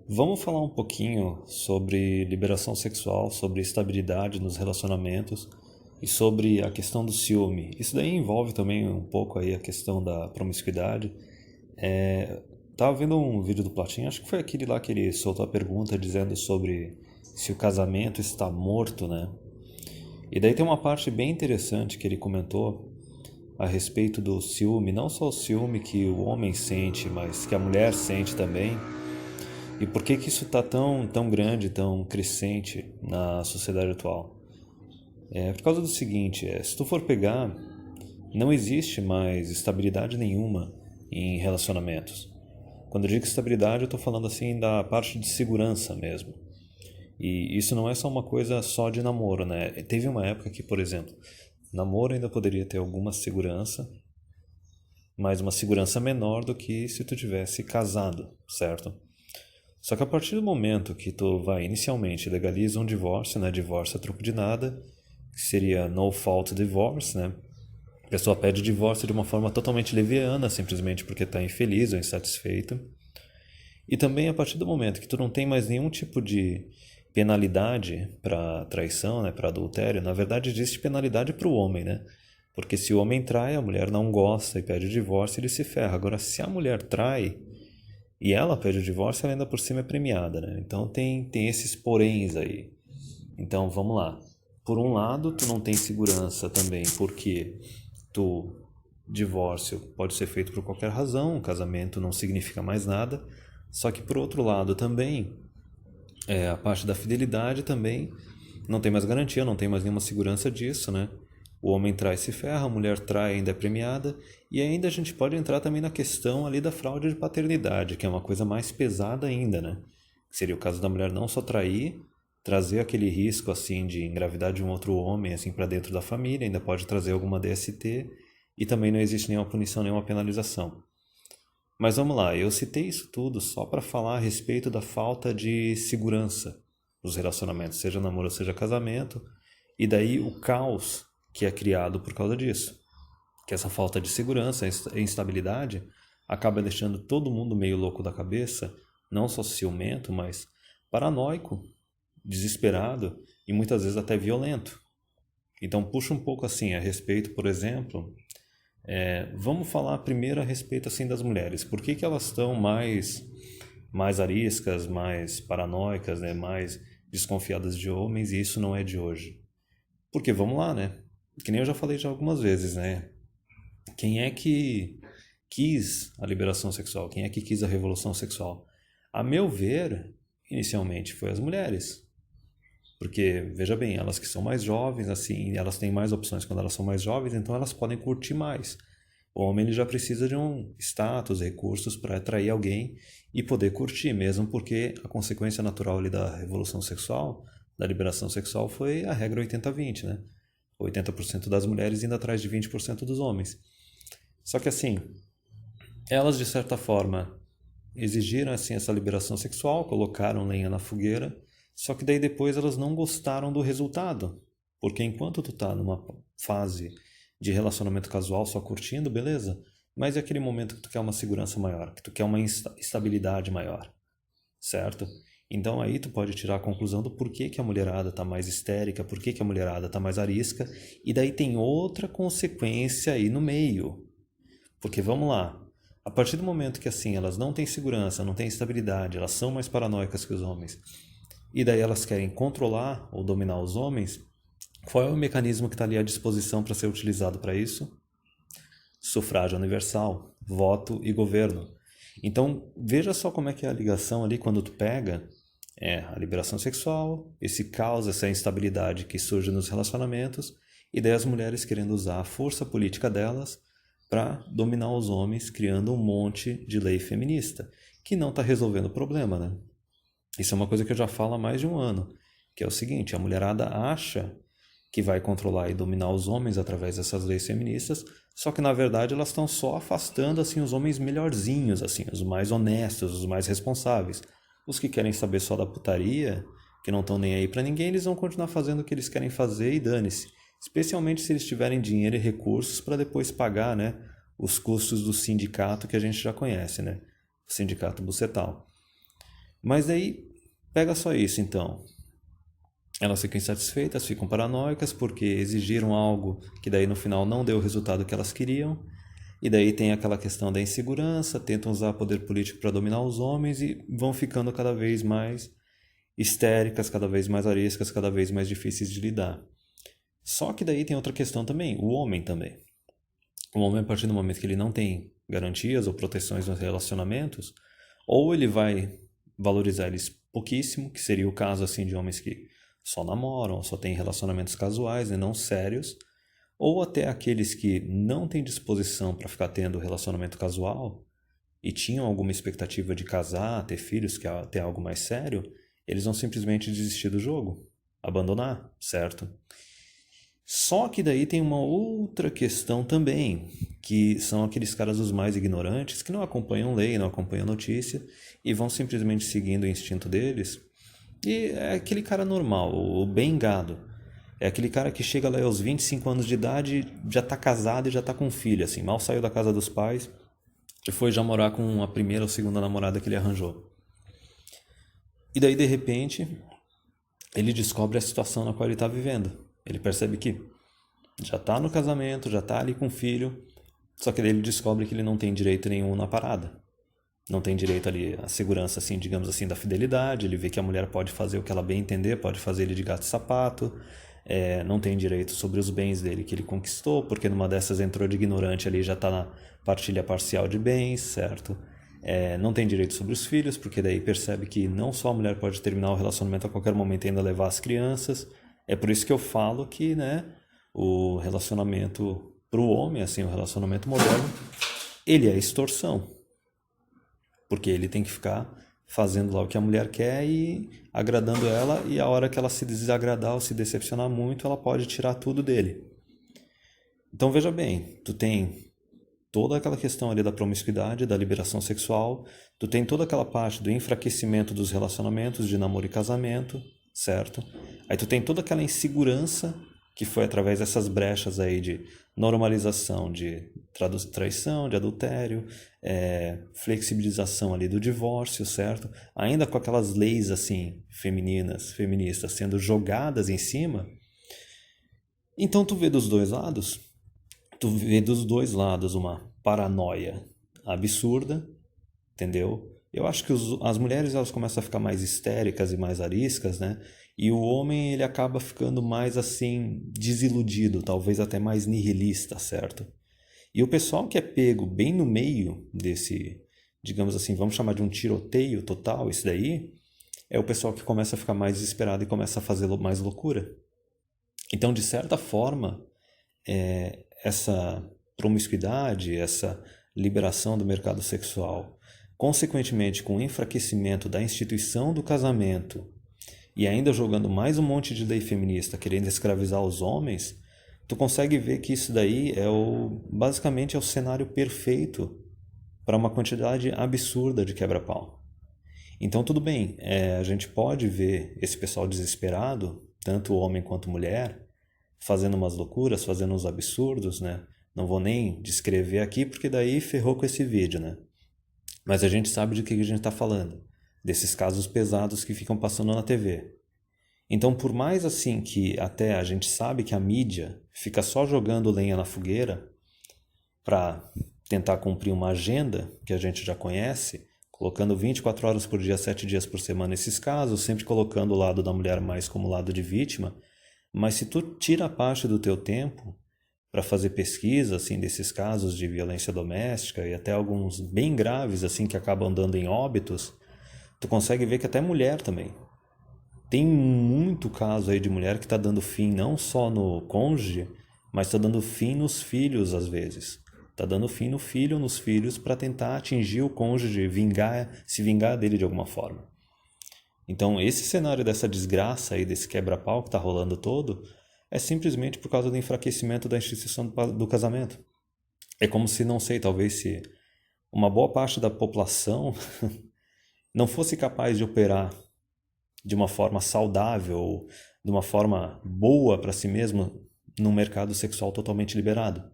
Vamos falar um pouquinho sobre liberação sexual, sobre estabilidade nos relacionamentos e sobre a questão do ciúme. Isso daí envolve também um pouco aí a questão da promiscuidade. Tava vendo um vídeo do Platinho, acho que foi aquele lá que ele soltou a pergunta dizendo sobre se o casamento está morto, né? E daí tem uma parte bem interessante que ele comentou a respeito do ciúme, não só o ciúme que o homem sente, mas que a mulher sente também. E por que que isso está tão grande, tão crescente na sociedade atual? É por causa do seguinte, se tu for pegar, não existe mais estabilidade nenhuma em relacionamentos. Quando eu digo estabilidade, eu estou falando assim da parte de segurança mesmo. E isso não é só uma coisa só de namoro, né? Teve uma época que, por exemplo, namoro ainda poderia ter alguma segurança, mas uma segurança menor do que se tu tivesse casado, certo? Só que a partir do momento que tu vai inicialmente legaliza um divórcio, né? Divórcio a troco de nada, que seria no fault divorce, né? A pessoa pede divórcio de uma forma totalmente leviana, simplesmente porque está infeliz ou insatisfeito. E também a partir do momento que tu não tem mais nenhum tipo de penalidade para traição, né? Para adultério, na verdade existe penalidade para o homem, né? Porque se o homem trai, a mulher não gosta e pede divórcio, ele se ferra. Agora, se a mulher trai e ela pede o divórcio, ela ainda por cima é premiada, né? Então tem esses poréns aí. Então vamos lá. Por um lado, tu não tem segurança também, porque divórcio pode ser feito por qualquer razão, um casamento não significa mais nada. Só que por outro lado também, a parte da fidelidade também não tem mais garantia, não tem mais nenhuma segurança disso, né? O homem trai e se ferra, a mulher trai e ainda é premiada. E ainda a gente pode entrar também na questão ali da fraude de paternidade, que é uma coisa mais pesada ainda, né? Seria o caso da mulher não só trair, trazer aquele risco assim de engravidar de um outro homem assim para dentro da família, ainda pode trazer alguma DST e também não existe nenhuma punição, nenhuma penalização. Mas vamos lá, eu citei isso tudo só para falar a respeito da falta de segurança nos relacionamentos, seja namoro, seja casamento, e daí o caos que é criado por causa disso. Que essa falta de segurança e instabilidade acaba deixando todo mundo meio louco da cabeça, não só ciumento, mas paranoico, desesperado e muitas vezes até violento. Então puxa um pouco assim a respeito, por exemplo, vamos falar primeiro a respeito assim das mulheres. Por que que elas estão mais ariscas, mais paranoicas, né? Mais desconfiadas de homens, e isso não é de hoje? Porque vamos lá, né? Que nem eu já falei já algumas vezes, né? Quem é que quis a liberação sexual? Quem é que quis a revolução sexual? A meu ver, inicialmente foi as mulheres. Porque, veja bem, elas que são mais jovens, assim, elas têm mais opções quando elas são mais jovens, então elas podem curtir mais. O homem ele já precisa de um status, recursos para atrair alguém e poder curtir, mesmo porque a consequência natural ali da revolução sexual, da liberação sexual, foi a regra 80-20, né? 80% das mulheres indo atrás de 20% dos homens. Só que assim, elas de certa forma exigiram assim essa liberação sexual, colocaram lenha na fogueira, só que daí depois elas não gostaram do resultado. Porque enquanto tu tá numa fase de relacionamento casual só curtindo, beleza? Mas é aquele momento que tu quer uma segurança maior, que tu quer uma estabilidade maior, certo? Então aí tu pode tirar a conclusão do porquê que a mulherada tá mais histérica, porquê que a mulherada tá mais arisca, e daí tem outra consequência aí no meio. Porque vamos lá, a partir do momento que assim elas não têm segurança, não têm estabilidade, elas são mais paranoicas que os homens, e daí elas querem controlar ou dominar os homens, qual é o mecanismo que está ali à disposição para ser utilizado para isso? Sufrágio universal, voto e governo. Então, veja só como é que é a ligação ali quando tu pega a liberação sexual, esse caos, essa instabilidade que surge nos relacionamentos, e daí as mulheres querendo usar a força política delas para dominar os homens, criando um monte de lei feminista, que não está resolvendo o problema, né? Isso é uma coisa que eu já falo há mais de um ano, que é o seguinte, a mulherada acha que vai controlar e dominar os homens através dessas leis feministas, só que na verdade elas estão só afastando assim os homens melhorzinhos, assim, os mais honestos, os mais responsáveis. Os que querem saber só da putaria, que não estão nem aí para ninguém, eles vão continuar fazendo o que eles querem fazer e dane-se. Especialmente se eles tiverem dinheiro e recursos para depois pagar, né, os custos do sindicato que a gente já conhece, né? O sindicato bucetal. Mas daí, pega só isso então. Elas ficam insatisfeitas, ficam paranoicas porque exigiram algo que daí no final não deu o resultado que elas queriam. E daí tem aquela questão da insegurança, tentam usar poder político para dominar os homens e vão ficando cada vez mais histéricas, cada vez mais ariscas, cada vez mais difíceis de lidar. Só que daí tem outra questão também, o homem também. O homem, a partir do momento que ele não tem garantias ou proteções nos relacionamentos, ou ele vai valorizar eles pouquíssimo, que seria o caso assim de homens que só namoram, só têm relacionamentos casuais e não sérios, ou até aqueles que não têm disposição para ficar tendo relacionamento casual e tinham alguma expectativa de casar, ter filhos, que ter algo mais sério, eles vão simplesmente desistir do jogo, abandonar, certo? Só que daí tem uma outra questão também, que são aqueles caras os mais ignorantes, que não acompanham lei, não acompanham notícia, e vão simplesmente seguindo o instinto deles. E é aquele cara normal, o bem gado. É aquele cara que chega lá aos 25 anos de idade, já tá casado e já tá com um filho, assim, mal saiu da casa dos pais e foi já morar com a primeira ou segunda namorada que ele arranjou. E daí, de repente, ele descobre a situação na qual ele está vivendo. Ele percebe que já está no casamento, já está ali com o filho, só que daí ele descobre que ele não tem direito nenhum na parada. Não tem direito ali à segurança, assim, digamos assim, da fidelidade. Ele vê que a mulher pode fazer o que ela bem entender, pode fazer ele de gato e sapato. Não tem direito sobre os bens dele que ele conquistou, porque numa dessas entrou de ignorante ali, já está na partilha parcial de bens, certo? Não tem direito sobre os filhos, porque daí percebe que não só a mulher pode terminar o relacionamento a qualquer momento e ainda levar as crianças. É por isso que eu falo que, né, o relacionamento para o homem, assim, o relacionamento moderno, ele é extorsão. Porque ele tem que ficar fazendo lá o que a mulher quer e agradando ela, e a hora que ela se desagradar ou se decepcionar muito, ela pode tirar tudo dele. Então veja bem, tu tem toda aquela questão ali da promiscuidade, da liberação sexual, tu tem toda aquela parte do enfraquecimento dos relacionamentos de namoro e casamento, certo? Aí tu tem toda aquela insegurança que foi através dessas brechas aí de normalização de traição, de adultério, flexibilização ali do divórcio, certo? Ainda com aquelas leis assim feministas sendo jogadas em cima. Então tu vê dos dois lados, uma paranoia absurda, entendeu? Eu acho que as mulheres elas começam a ficar mais histéricas e mais ariscas, né? E o homem ele acaba ficando mais assim desiludido, talvez até mais nihilista, certo? E o pessoal que é pego bem no meio desse, digamos assim, vamos chamar de um tiroteio total, isso daí, é o pessoal que começa a ficar mais desesperado e começa a fazer mais loucura. Então, de certa forma, essa promiscuidade, essa liberação do mercado sexual, consequentemente com o enfraquecimento da instituição do casamento e ainda jogando mais um monte de lei feminista querendo escravizar os homens, tu consegue ver que isso daí basicamente é o cenário perfeito para uma quantidade absurda de quebra-pau. Então tudo bem, a gente pode ver esse pessoal desesperado, tanto homem quanto mulher, fazendo umas loucuras, fazendo uns absurdos, né? Não vou nem descrever aqui porque daí ferrou com esse vídeo, né? Mas a gente sabe de que a gente está falando, desses casos pesados que ficam passando na TV. Então, por mais assim que até a gente sabe que a mídia fica só jogando lenha na fogueira para tentar cumprir uma agenda que a gente já conhece, colocando 24 horas por dia, 7 dias por semana esses casos, sempre colocando o lado da mulher mais como lado de vítima, mas se tu tira a parte do teu tempo para fazer pesquisa assim desses casos de violência doméstica e até alguns bem graves assim que acabam dando em óbitos, tu consegue ver que até mulher também. Tem muito caso aí de mulher que está dando fim não só no cônjuge, mas está dando fim nos filhos às vezes. Está dando fim no filho, nos filhos, para tentar atingir o cônjuge, se vingar dele de alguma forma. Então esse cenário dessa desgraça aí, desse quebra-pau que está rolando todo, é simplesmente por causa do enfraquecimento da instituição do casamento. É como se, não sei, talvez se uma boa parte da população não fosse capaz de operar de uma forma saudável, de uma forma boa para si mesmo, num mercado sexual totalmente liberado.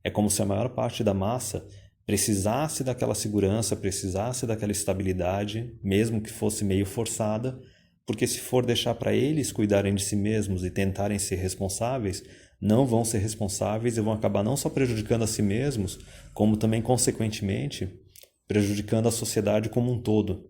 É como se a maior parte da massa precisasse daquela segurança, precisasse daquela estabilidade, mesmo que fosse meio forçada, porque se for deixar para eles cuidarem de si mesmos e tentarem ser responsáveis, não vão ser responsáveis e vão acabar não só prejudicando a si mesmos, como também, consequentemente, prejudicando a sociedade como um todo.